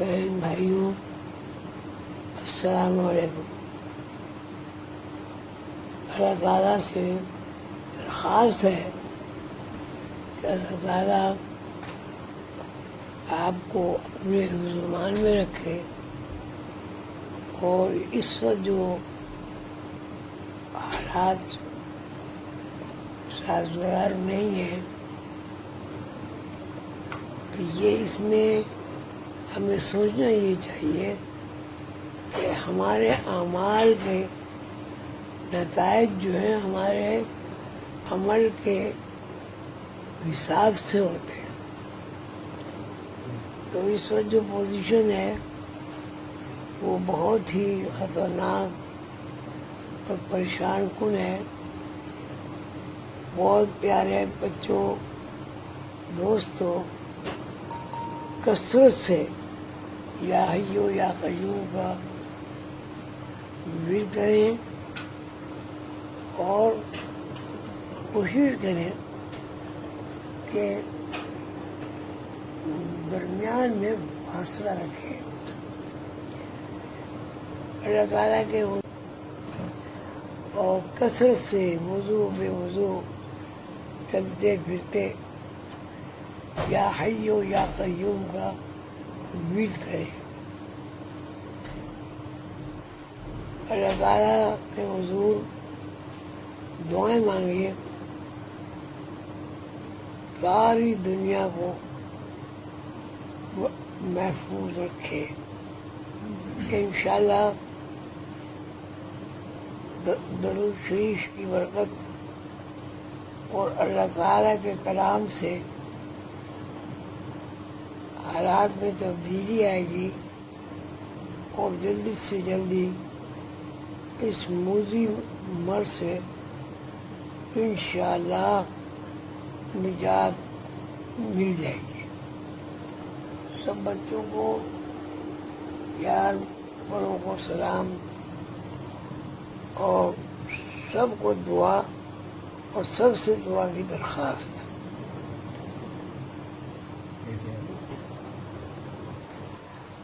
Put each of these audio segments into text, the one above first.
بہن بھائیوں، السلام علیکم۔ اللہ تعالیٰ سے درخواست ہے کہ اللہ تعالیٰ آپ کو اپنے حفظ میں رکھے، اور اس وقت جو حالات سازگار نہیں ہیں تو یہ اس میں ہمیں سوچنا یہ چاہیے کہ ہمارے اعمال کے نتائج جو ہیں ہمارے عمل کے حساب سے ہوتے ہیں۔ تو اس وقت جو پوزیشن ہے وہ بہت ہی خطرناک اور پریشان کن ہے۔ بہت پیارے بچوں، دوستوں، کثرت سے یا حیو یا قیوم کا ورد کریں اور کوشش کریں کہ درمیان میں فاصلہ رکھیں۔ اللہ تعالیٰ کے اور کثرت سے وضو بے وضو چلتے پھرتے یا حیو یا قیوم کا ورد کریں۔ اللہ تعالیٰ کے حضور دعائیں مانگیے، ساری دنیا کو محفوظ رکھے۔ انشاءاللہ درود شریف کی برکت اور اللہ تعالیٰ کے کلام سے حالات میں تبدیلی آئے گی، اور جلدی سے جلدی اس موذی مرض سے انشاءاللہ نجات مل جائے گی۔ سب بچوں کو پیار، بڑوں کو سلام، اور سب کو دعا، اور سب سے دعا کی درخواست۔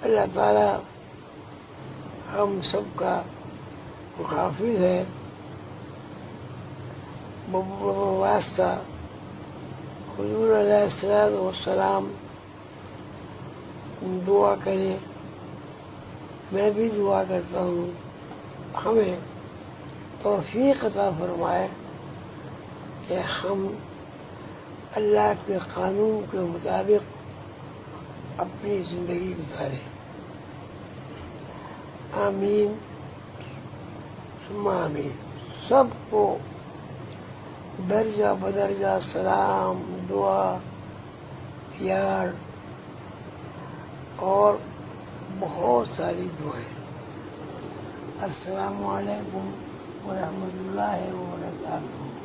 اللہ تعالیٰ ہم سب کا محافظ ہے۔ واسطہ حضور علیہ السلام دعا کریں، میں بھی دعا کرتا ہوں، ہمیں توفیق عطا فرمائے کہ ہم اللہ کے قانون کے مطابق اپنی زندگی گزاریں۔ آمین ثم آمین۔ سب کو درجہ بدرجہ سلام، دعا، پیار اور بہت ساری دعائیں۔ السلام علیکم ورحمۃ اللہ وبرکاتہ۔